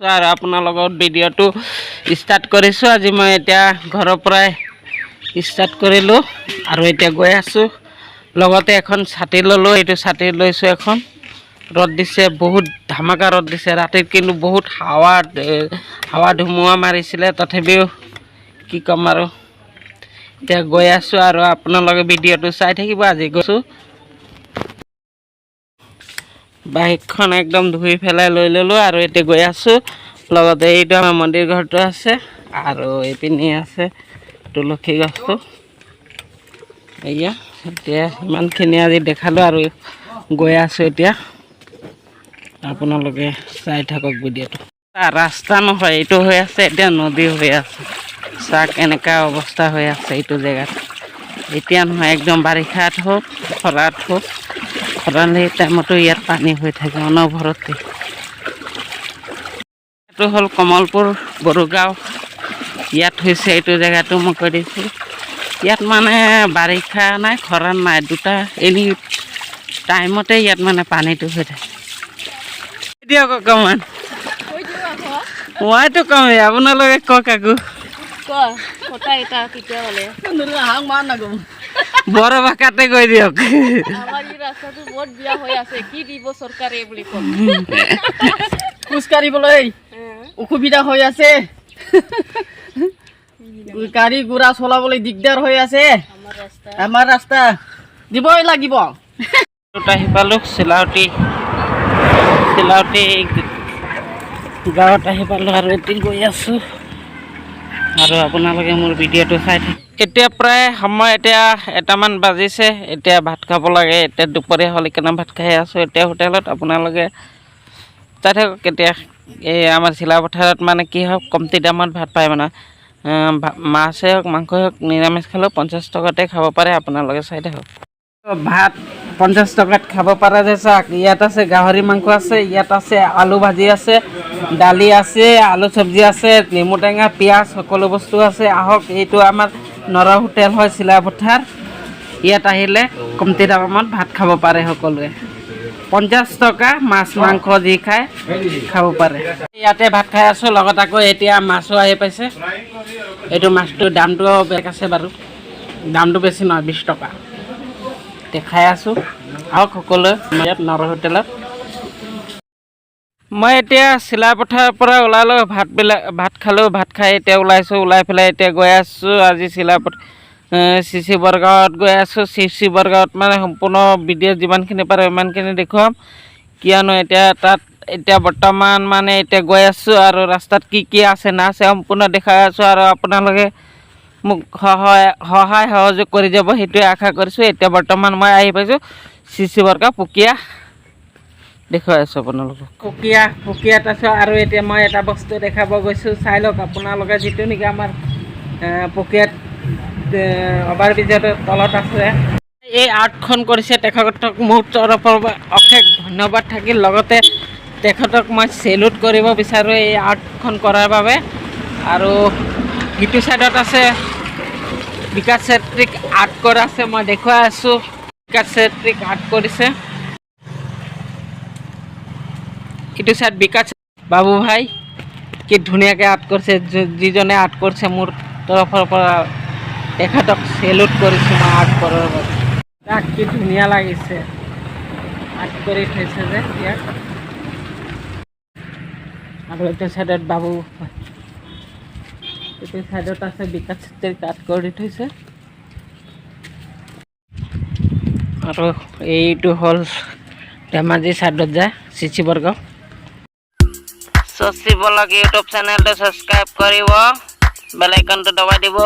R আপনাৰ লগত ভিডিওটো স্টাৰ্ট কৰিছোঁ। আজি মই এতিয়া ঘৰৰ পৰাই স্টাৰ্ট কৰিলোঁ আৰু এতিয়া গৈ আছোঁ। লগতে এখন ছাতি ল'লোঁ, এইটো ছাতি লৈছোঁ এখন। ৰ'দ দিছে, বহুত ধামাকা ৰ'দ দিছে। ৰাতিত কিন্তু বহুত হাৱা ধুমুহা মাৰিছিলে, তথাপিও কি ক'ম আৰু এতিয়া গৈ আছোঁ আৰু আপোনালোকে ভিডিঅ'টো চাই থাকিব। আজি গৈছোঁ বাইকখন একদম ধুই পেলাই লৈ ল'লোঁ আৰু এতিয়া গৈ আছোঁ। লগতে এইটো আমাৰ মন্দিৰ ঘৰটো আছে আৰু এইপিনে আছে তুলসী গছটো। এয়া এতিয়া ইমানখিনি আজি দেখালোঁ আৰু গৈ আছোঁ এতিয়া। আপোনালোকে চাই থাকক ভিডিঅ'টো। ৰাস্তা নহয়, এইটো হৈ আছে এতিয়া নদী হৈ আছে। চাওক এনেকুৱা অৱস্থা হৈ আছে এইটো জেগাত। এতিয়া নহয়, একদম বাৰিষাত হওক খৰাত হওক, খৰালি টাইমতো ইয়াত পানী হৈ থাকে অনবৰতে। এইটো হ'ল কমলপুৰ বড়োগাঁও। ইয়াত হৈছে এইটো জেগাটো মই কৈ দিছোঁ। ইয়াত মানে বাৰিষা নাই, খৰাং নাই, দুটা এনি টাইমতে ইয়াত মানে পানীটো হৈ থাকে। দিয়ক অকণমান, মইতো কমেই, আপোনালোকে কওক আকৌ। বড়ো ভাষাতে কৈ দিয়ক। খোজ কাঢ়িবলৈ অসুবিধা হৈ আছে, গাড়ী ঘোঁৰা চলাবলৈ দিগদাৰ হৈ আছে। আমাৰ ৰাস্তা দিবই লাগিব। আহি পালোঁ চিলাউটি গাঁৱত আহি পালোঁ আৰু এতিয়া গৈ আছোঁ আৰু আপোনালোকে মোৰ ভিডিঅ'টো চাই থাকে। এতিয়া প্ৰায় সময় এতিয়া 1টামান বাজিছে। এতিয়া ভাত খাব লাগে। এতিয়া দুপৰীয়া হ'ল, সেইকাৰণে ভাত খাই আছোঁ এতিয়া হোটেলত। আপোনালোকে চাই থাকক। কেতিয়া এই আমাৰ চিলাপথাৰত মানে কি হওক, কমতি দামত ভাত পায় মানে। মাছেই হওক মাংসই হওক, নিৰামিষ খালেও 50 টকাতে খাব পাৰে। আপোনালোকে চাই থাকক। ভাত 50 টকাত খাব পৰা যায়। চাওক ইয়াত আছে গাহৰি মাংস আছে, ইয়াত আছে আলু ভাজি আছে, দালি আছে, আলু চব্জি আছে, নেমু টেঙা, পিঁয়াজ, সকলো বস্তু আছে। আহক, এইটো আমাৰ নৰ হোটেল হয় চিলাপথাৰ। ইয়াত আহিলে কমতি দামত ভাত খাব পাৰে সকলোৱে। 50 টকা মাছ মাংস যি খায় খাব পাৰে। ইয়াতে ভাত খাই আছোঁ। লগত আকৌ এতিয়া মাছো আহি পাইছে। এইটো মাছটোৰ দামটো বেলেগ আছে বাৰু, দামটো বেছি নহয়, 20 টকা। খাই আছোঁ, আহক সকলোৱে ইয়াত নৰ হোটেলত। মই এতিয়া চিলাপথাৰৰ পৰা ওলালোঁ, ভাত খালোঁ। ভাত খাই এতিয়া ওলাইছোঁ। ওলাই পেলাই এতিয়া গৈ আছোঁ আজি চিচি বৰগাঁৱত গৈ আছোঁ। চিচি বৰগাঁৱত মানে সম্পূৰ্ণ ভিডিঅ' যিমানখিনি পাৰে ইমানখিনি দেখুৱাম, কিয়নো এতিয়া বৰ্তমান মানে এতিয়া গৈ আছোঁ আৰু ৰাস্তাত কি কি আছে নাছে সম্পূৰ্ণ দেখাই আছোঁ আৰু আপোনালোকে মোক সহায় সহযোগ কৰি যাব, সেইটোৱে আশা কৰিছোঁ। এতিয়া বৰ্তমান মই আহি পাইছোঁ চিচি বৰগাঁও পুকিয়া, দেখুৱাই আছোঁ আপোনালোকক পুকিয়াত আছোঁ। আৰু এতিয়া মই এটা বস্তু দেখাব গৈছোঁ, চাই লওক আপোনালোকে। যিটো নেকি আমাৰ পুকিয়াত অভাৰব্ৰিজৰ তলত আছে, এই আৰ্টখন কৰিছে তেখেতক মোৰ তৰফৰ পৰা অশেষ ধন্যবাদ থাকিল। লগতে তেখেতক মই চেলুট কৰিব বিচাৰোঁ এই আৰ্টখন কৰাৰ বাবে। আৰু ইটো চাইডত আছে বিকাশ চেত্ৰীক আৰ্ট কৰা আছে, মই দেখুৱাই আছোঁ। বিকাশ চেত্ৰীক আৰ্ট কৰিছে। ইটো চাইড বিকাশ বাবু ভাই কি ধুনীয়াকৈ আৰ্ট কৰিছে। যিজনে আৰ্ট কৰিছে মোৰ তৰফৰ পৰা তেখেতক চেলুট কৰিছোঁ মই আৰ্ট কৰাৰ বাবে। তাক কি ধুনীয়া লাগিছে আৰ্ট কৰি থৈছে যে ইয়াত। আৰু এইটো চাইডত বাবু, এইটো চাইডত আছে বিকাশ চেত্ৰীক আৰ্ট কৰি থৈছে। আৰু এইটো হ'ল ধেমাজি চাইডত যায় চিচি বৰগাঁও। চচি ব্লগ ইউটিউব চেনেলটো ছাবস্ক্ৰাইব কৰিব, বেল আইকনটো দবাই দিব।